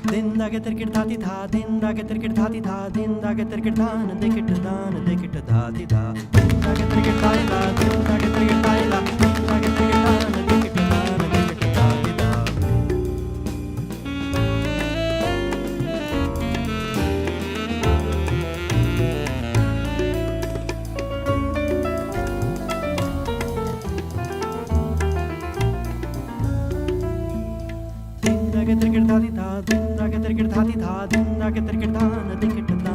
Dinda get it dhati dha, dinda get it dhati dha, dinda get it dhan, dekit dhan, dekit dhati dha. Dinda get it dhati dha, dinda get it dhati dha, dinda get it dhan, dekit dhan, dekit dhati dha.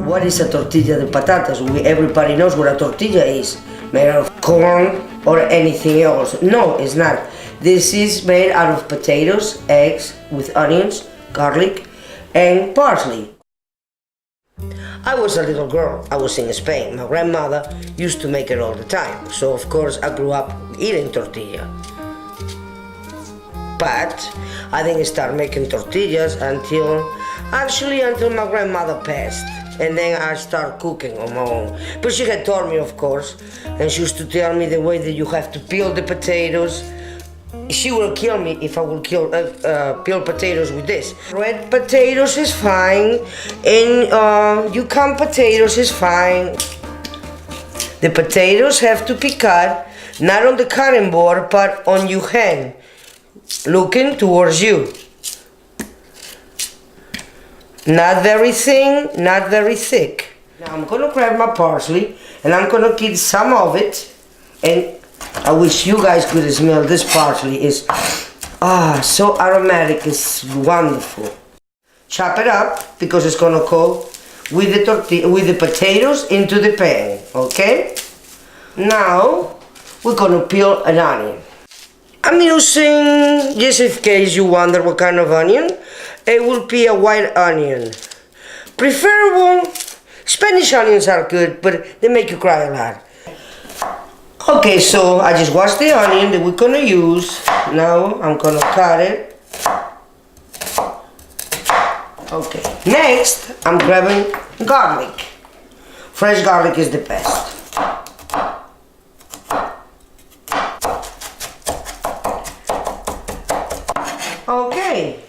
What is a tortilla de patatas? Everybody knows what a tortilla is. Made out of corn or anything else. No, it's not. This is made out of potatoes, eggs with onions, garlic, and parsley. I was a little girl. I was in Spain. My grandmother used to make it all the time. So of course I grew up eating tortilla. But I didn't start making tortillas until my grandmother passed. And then I started cooking on my own. But she had taught me, of course, and she used to tell me the way that you have to peel the potatoes. She will kill me if I will peel potatoes with this. Red potatoes is fine, and Yukon potatoes is fine. The potatoes have to be cut, not on the cutting board, but on your hand, looking towards you. Not very thin, not very thick. Now I'm gonna grab my parsley and I'm gonna keep some of it, and I wish you guys could smell this parsley. It's so aromatic, it's wonderful. Chop it up because it's gonna go with the tortilla, with the potatoes into the pan, okay? Now we're gonna peel an onion. I'm using, just in case you wonder what kind of onion, it will be a white onion. Preferable, Spanish onions are good, but they make you cry a lot. Okay, so I just washed the onion that we're gonna use. Now I'm gonna cut it. Okay, next I'm grabbing garlic. Fresh garlic is the best. Okay.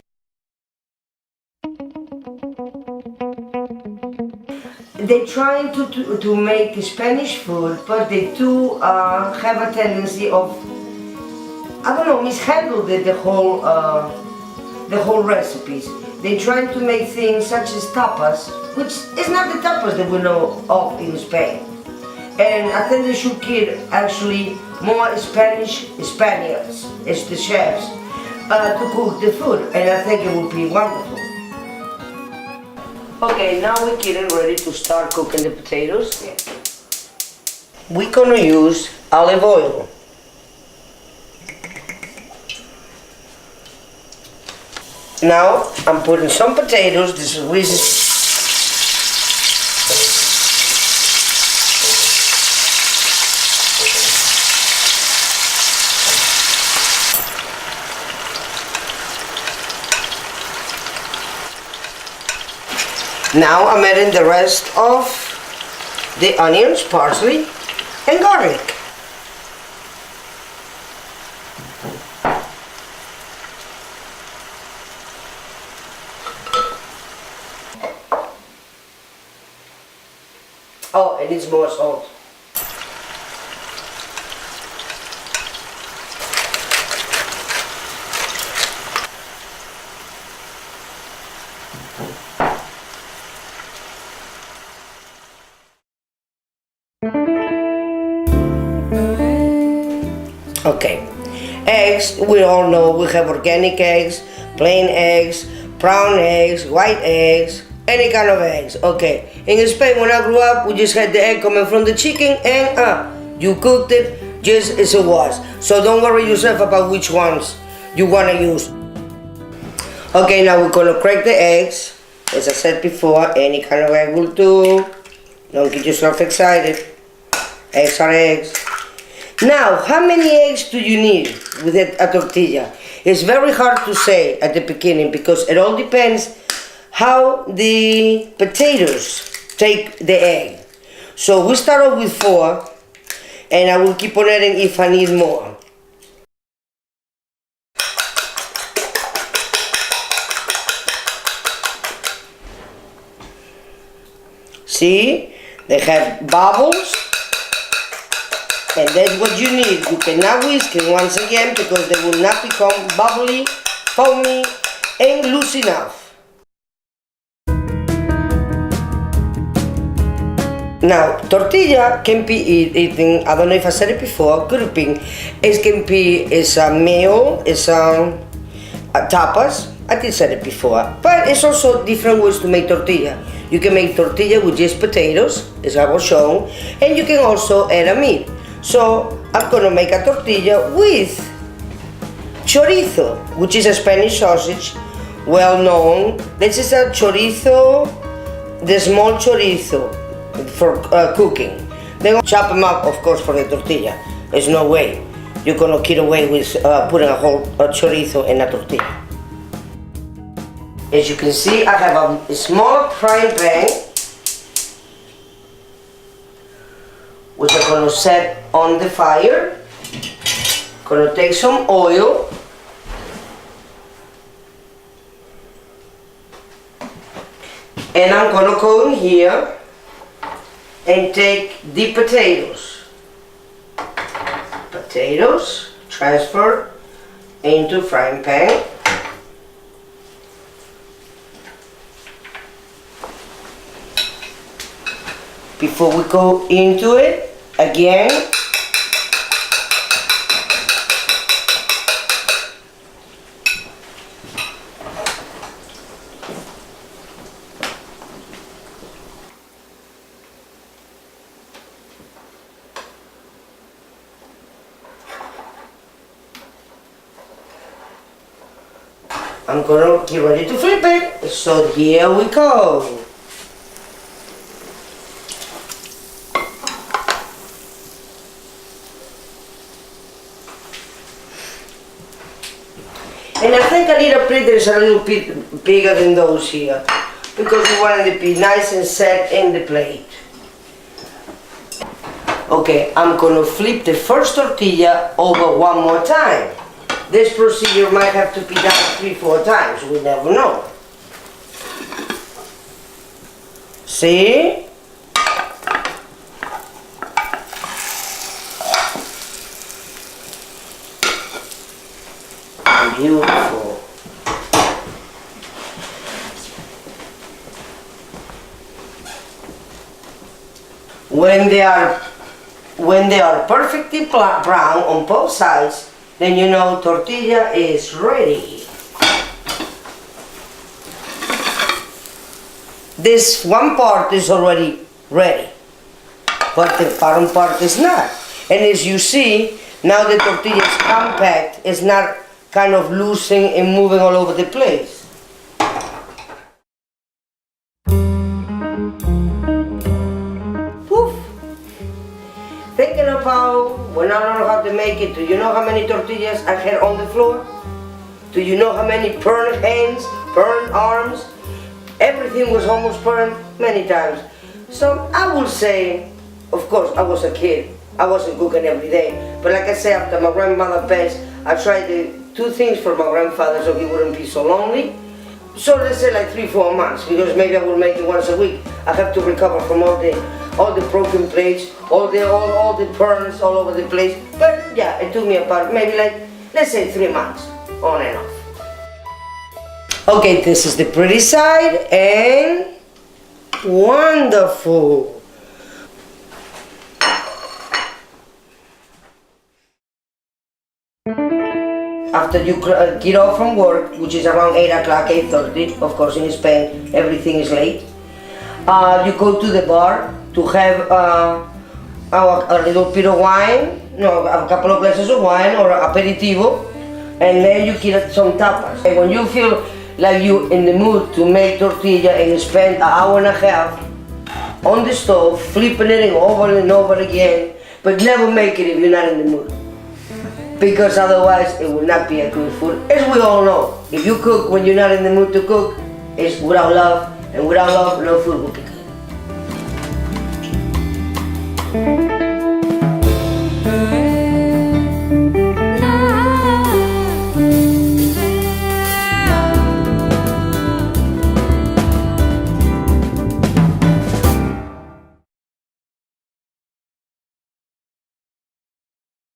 They're trying to make Spanish food, but they do have a tendency of, I don't know, mishandle the whole recipes. They're trying to make things such as tapas, which is not the tapas that we know of in Spain. And I think they should get actually more Spaniards as the chefs to cook the food, and I think it would be wonderful. Okay, now we're getting ready to start cooking the potatoes. We're gonna use olive oil. Now I'm putting some potatoes. This is Now I'm adding the rest of the onions, parsley, and garlic. Oh, it needs more salt. Okay, eggs, we all know we have organic eggs, plain eggs, brown eggs, white eggs, any kind of eggs. Okay, in Spain when I grew up, we just had the egg coming from the chicken and you cooked it just as it was. So don't worry yourself about which ones you want to use. Okay, now we're going to crack the eggs. As I said before, any kind of egg will do. Don't get yourself excited. Eggs are eggs. Now, how many eggs do you need with a tortilla? It's very hard to say at the beginning because it all depends how the potatoes take the egg. So we start off with 4 and I will keep on adding if I need more. See? They have bubbles. And that's what you need. You cannot whisk it once again because they will not become bubbly, foamy, and loose enough. Now, tortilla can be eaten, I don't know if I said it before, could have been, it can be, it's a meal, it's a tapas, I did say it before, but it's also different ways to make tortilla. You can make tortilla with just potatoes, as I was shown, and you can also add a meat. So, I'm gonna make a tortilla with chorizo, which is a Spanish sausage, well known. This is a chorizo, the small chorizo, for cooking. Then chop them up, of course, for the tortilla. There's no way you're gonna get away with putting a whole chorizo in a tortilla. As you can see, I have a small frying pan which I'm gonna set on the fire. Gonna take some oil. And I'm gonna go in here and take the potatoes. Potatoes, transfer into frying pan. Before we go into it, again, I'm gonna get ready to flip it. So here we go. And I think I need a plate that is a little bit bigger than those here, because we want it to be nice and set in the plate. Okay, I'm gonna flip the first tortilla over one more time. This procedure might have to be done 3-4 times, we never know. See? Beautiful. When they are perfectly brown on both sides, then you know tortilla is ready. This one part is already ready, but the bottom part is not. And as you see, now the tortilla is compact, it's not kind of losing and moving all over the place. Poof! Thinking about when I learned how to make it, do you know how many tortillas I had on the floor? Do you know how many burned hands, burned arms? Everything was almost burned many times. So I would say, of course, I was a kid. I wasn't cooking every day. But like I said, after my grandmother passed, I tried to do things for my grandfather so he wouldn't be so lonely. So let's say like 3-4 months, because maybe I will make it once a week. I have to recover from all the broken plates, all the burns all over the place. But yeah, it took me about maybe like, let's say 3 months, on and off. Okay, this is the pretty side, and wonderful. After you get off from work, which is around 8 o'clock, 8:30, of course in Spain everything is late, you go to the bar to have a little bit of wine, a couple of glasses of wine or aperitivo, and then you get some tapas. And when you feel like you're in the mood to make tortilla and spend an hour and a half on the stove, flipping it over and over again, but never make it if you're not in the mood. Because otherwise it will not be a good food. As we all know, if you cook when you're not in the mood to cook, it's without love, and without love, no food will be good.